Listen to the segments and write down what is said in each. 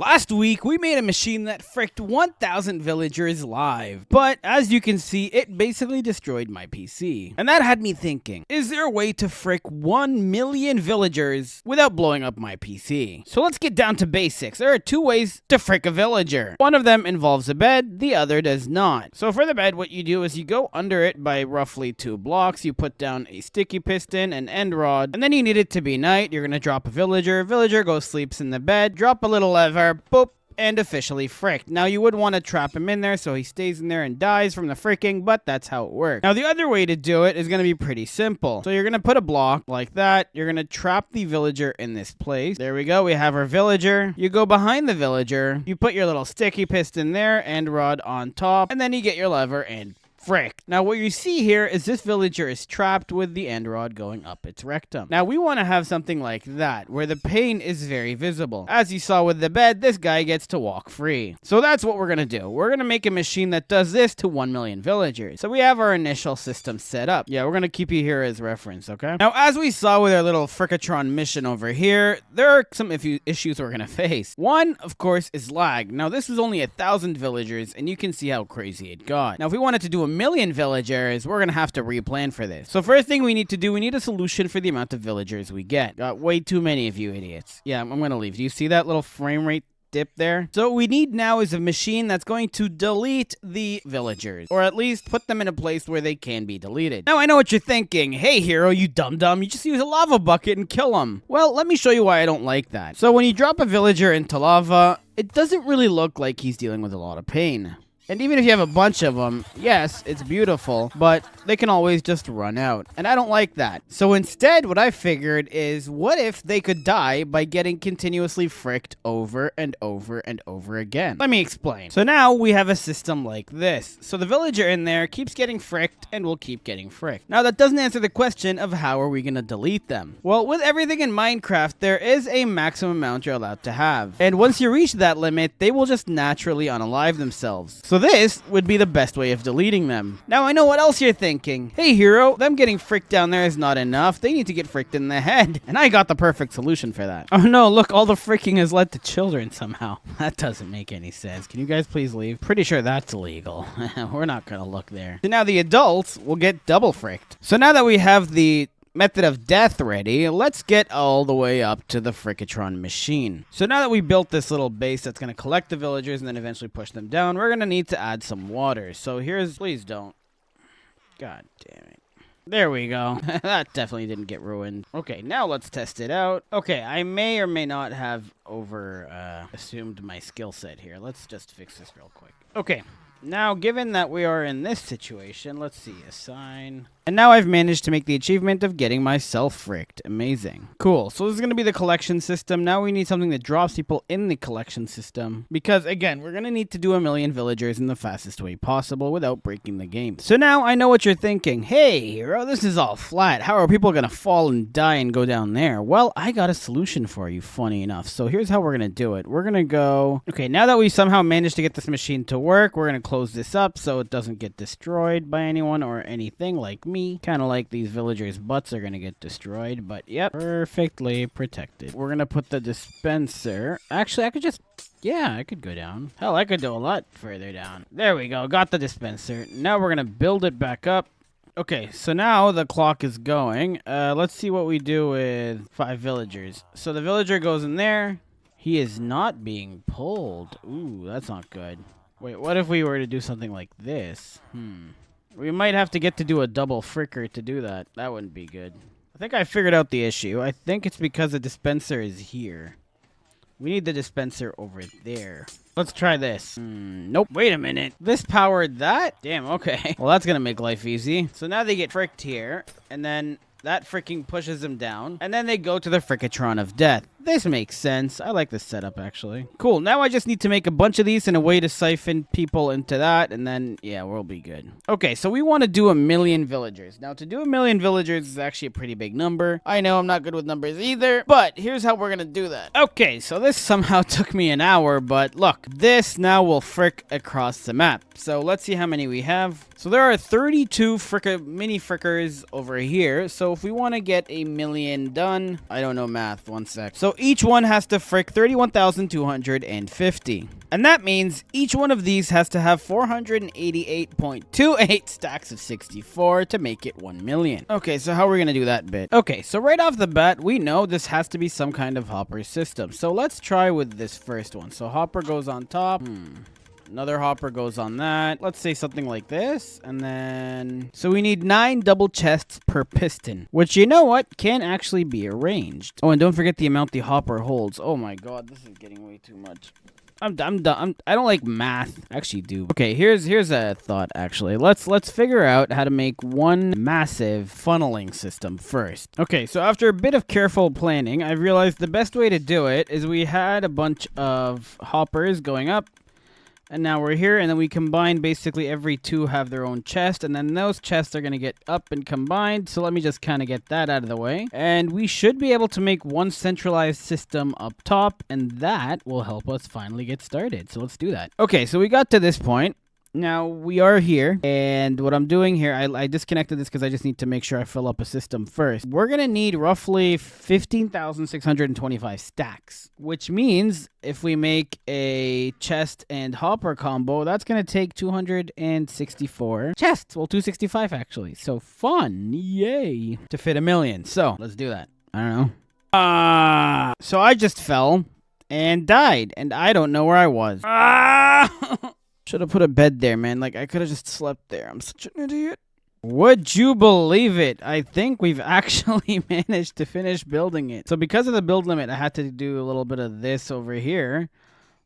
Last week, we made a machine that fricked 1,000 villagers live. But as you can see, it basically destroyed my PC. And that had me thinking, is there a way to frick 1 million villagers without blowing up my PC? So let's get down to basics. There are two ways to frick a villager. One of them involves a bed, the other does not. So for the bed, what you do is you go under it by roughly 2 blocks. You put down a sticky piston, an end rod, and then you need it to be night. You're gonna drop a villager. Villager goes sleeps in the bed. Drop a little lever. Boop, and officially fricked. Now you would want to trap him in there so he stays in there and dies from the fricking, but that's how it works. Now the other way to do it is going to be pretty simple. So you're going to put a block like that. You're going to trap the villager in this place. There we go. We have our villager. You go behind the villager. You put your little sticky piston there and rod on top, and then you get your lever and frick. Now what you see here is this villager is trapped with the end rod going up its rectum. Now we want to have something like that where the pain is very visible. As you saw with the bed, this guy gets to walk free. So that's what we're going to do. We're going to make a machine that does this to 1 million villagers. So we have our initial system set up. Yeah, we're going to keep you here as reference, okay? Now as we saw with our little Frickatron mission over here, there are some issues we're going to face. One, of course, is lag. Now this was only 1,000 villagers and you can see how crazy it got. Now if we wanted to do a million villagers, we're gonna have to replan for this. So first thing we need to do, we need a solution for the amount of villagers we get. Got way too many of you idiots. Yeah, I'm gonna leave. Do you see that little frame rate dip there? So what we need now is a machine that's going to delete the villagers, or at least put them in a place where they can be deleted. Now I know what you're thinking. Hey hero, you dum-dum, you just use a lava bucket and kill them. Well, let me show you why I don't like that. So when you drop a villager into lava, it doesn't really look like he's dealing with a lot of pain. And even if you have a bunch of them, yes, it's beautiful, but they can always just run out. And I don't like that. So instead, what I figured is, what if they could die by getting continuously fricked over and over and over again? Let me explain. So now we have a system like this. So the villager in there keeps getting fricked and will keep getting fricked. Now that doesn't answer the question of how are we going to delete them? Well, with everything in Minecraft, there is a maximum amount you're allowed to have. And once you reach that limit, they will just naturally unalive themselves. So this would be the best way of deleting them. Now I know what else you're thinking. Hey hero, them getting fricked down there is not enough. They need to get fricked in the head. And I got the perfect solution for that. Oh no, look, all the fricking has led to children somehow. That doesn't make any sense. Can you guys please leave? Pretty sure that's illegal. We're not gonna look there. So now the adults will get double fricked. So now that we have the method of death ready, let's get all the way up to the Frickatron machine. So now that we built this little base that's going to collect the villagers and then eventually push them down, we're going to need to add some water. So here's, please don't. God damn it. There we go. That definitely didn't get ruined. Okay, now let's test it out. Okay, I may or may not have assumed my skill set here. Let's just fix this real quick. Okay. Now, given that we are in this situation, let's see, assign. And now I've managed to make the achievement of getting myself fricked. Amazing. Cool. So this is going to be the collection system. Now we need something that drops people in the collection system. Because, again, we're going to need to do 1 million villagers in the fastest way possible without breaking the game. So now I know what you're thinking. Hey, hero, this is all flat. How are people going to fall and die and go down there? Well, I got a solution for you, funny enough. So here's how we're going to do it. We're going to go... Okay, now that we somehow managed to get this machine to work, we're going to close this up so it doesn't get destroyed by anyone or anything like me. Kind of like these villagers' butts are going to get destroyed, but yep, perfectly protected. We're going to put the dispenser. Actually, I could just... Yeah, I could go down. Hell, I could do a lot further down. There we go. Got the dispenser. Now we're going to build it back up. Okay, so now the clock is going. Let's see what we do with 5 villagers. So the villager goes in there. He is not being pulled. Ooh, that's not good. Wait, what if we were to do something like this? We might have to get to do a double fricker to do that. That wouldn't be good. I think I figured out the issue. I think it's because the dispenser is here. We need the dispenser over there. Let's try this. Nope. Wait a minute. This powered that? Damn, okay. Well, that's gonna make life easy. So now they get fricked here, and then that fricking pushes them down, and then they go to the Frickatron of death. This makes sense. I like this setup, actually. Cool. Now I just need to make a bunch of these and a way to siphon people into that, and then, yeah, we'll be good. Okay, so we want to do 1 million villagers. Now, to do 1 million villagers is actually a pretty big number. I know I'm not good with numbers either, but here's how we're going to do that. Okay, so this somehow took me an hour, but look, this now will frick across the map. So let's see how many we have. So there are 32 mini frickers over here. So if we want to get 1 million done, I don't know math, one sec. So So each one has to frick 31,250. And that means each one of these has to have 488.28 stacks of 64 to make it 1 million. Okay, so how are we going to do that bit? Okay, so right off the bat, we know this has to be some kind of hopper system. So let's try with this first one. So hopper goes on top. Another hopper goes on that. Let's say something like this. And then... So we need 9 double chests per piston. Which, you know what? Can actually be arranged. Oh, and don't forget the amount the hopper holds. Oh my god, this is getting way too much. I'm done. I don't like math. I actually do. Okay, here's a thought, actually. Let's figure out how to make one massive funneling system first. Okay, so after a bit of careful planning, I realized the best way to do it is we had a bunch of hoppers going up. And now we're here, and then we combine basically every 2 have their own chest, and then those chests are going to get up and combined. So let me just kind of get that out of the way. And we should be able to make one centralized system up top, and that will help us finally get started. So let's do that. Okay, so we got to this point. Now, we are here, and what I'm doing here, I disconnected this because I just need to make sure I fill up a system first. We're going to need roughly 15,625 stacks, which means if we make a chest and hopper combo, that's going to take 264 chests. Well, 265 actually. So fun. Yay. To fit 1 million. So let's do that. I don't know. So I just fell and died, and I don't know where I was. Should have put a bed there, man. Like, I could have just slept there. I'm such an idiot. Would you believe it? I think we've actually managed to finish building it. So because of the build limit, I had to do a little bit of this over here.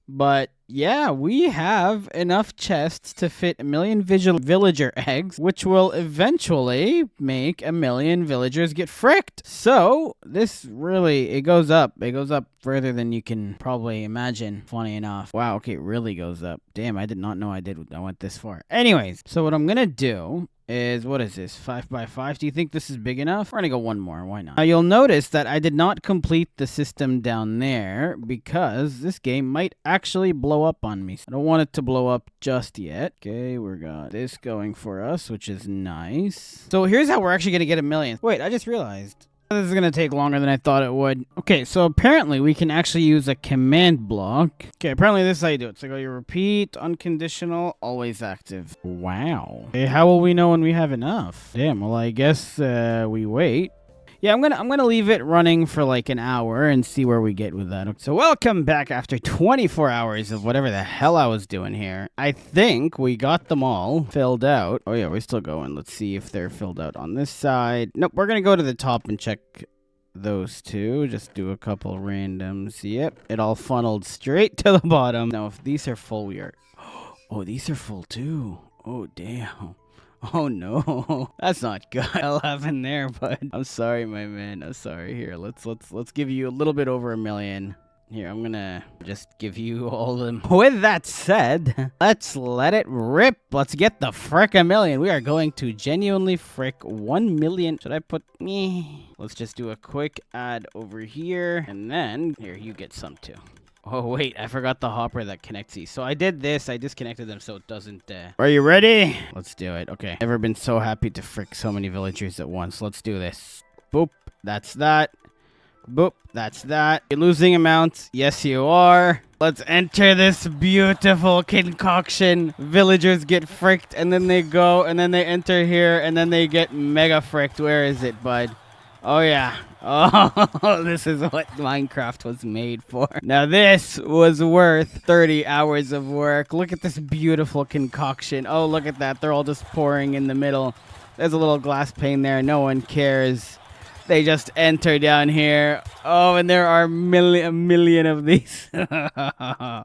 But yeah, we have enough chests to fit 1 million villager eggs, which will eventually make 1 million villagers get fricked. So this really, it goes up. It goes up further than you can probably imagine. Funny enough. Wow, okay, it really goes up. Damn, I did not know I went this far. Anyways, so what I'm gonna do is, what is this, 5 by 5? Do you think this is big enough? We're gonna go one more, why not? Now you'll notice that I did not complete the system down there because this game might actually blow up on me. I don't want it to blow up just yet. Okay, we got this going for us, which is nice. So here's how we're actually gonna get 1 million. Wait, I just realized this is going to take longer than I thought it would. Okay, so apparently we can actually use a command block. Okay, apparently this is how you do it. So go, you repeat, unconditional, always active. Wow. Okay, how will we know when we have enough? Damn, well, I guess we wait. Yeah, I'm gonna leave it running for like an hour and see where we get with that. So welcome back after 24 hours of whatever the hell I was doing here. I think we got them all filled out. Oh yeah, we're still going. Let's see if they're filled out on this side. Nope, we're gonna go to the top and check those two. Just do a couple randoms. Yep, it all funneled straight to the bottom. Now, if these are full, we are... Oh, these are full too. Oh, damn. Oh no, that's not good. Hell happened there, bud. I'm sorry, my man. I'm sorry. Here, let's give you a little bit over 1 million. Here, I'm gonna just give you all of them. With that said, let's let it rip. Let's get the frick 1 million. We are going to genuinely frick 1 million. Should I put me? Let's just do a quick ad over here, and then here, you get some too. Oh, wait, I forgot the hopper that connects these. So I did this. I disconnected them so it doesn't... Are you ready? Let's do it. Okay. Never been so happy to frick so many villagers at once. Let's do this. Boop. That's that. Boop. That's that. You're losing amounts. Yes, you are. Let's enter this beautiful concoction. Villagers get fricked, and then they go, and then they enter here, and then they get mega fricked. Where is it, bud? Oh, yeah. Oh, this is what Minecraft was made for. Now, this was worth 30 hours of work. Look at this beautiful concoction. Oh, look at that. They're all just pouring in the middle. There's a little glass pane there. No one cares. They just enter down here. Oh, and there are a million of these. Oh,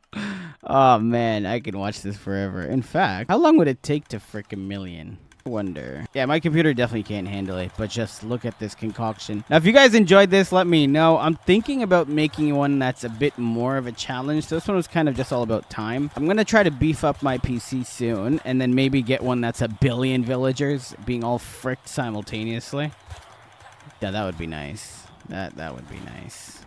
man. I can watch this forever. In fact, how long would it take to frick 1 million? Wonder. Yeah, my computer definitely can't handle it, but just look at this concoction. Now, if you guys enjoyed this, let me know. I'm thinking about making one that's a bit more of a challenge. So this one was kind of just all about time. I'm going to try to beef up my PC soon, and then maybe get one that's 1 billion villagers being all fricked simultaneously. Yeah, that would be nice. That would be nice.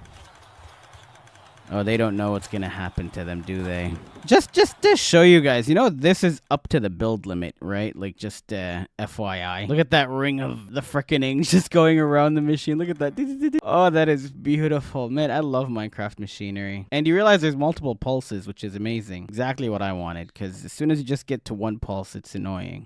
Oh, they don't know what's gonna happen to them, do they? Just to show you guys, you know, this is up to the build limit, right? Like, just FYI. Look at that ring of the frickin' ings just going around the machine. Look at that. Oh, that is beautiful. Man, I love Minecraft machinery. And you realize there's multiple pulses, which is amazing. Exactly what I wanted, because as soon as you just get to one pulse, it's annoying.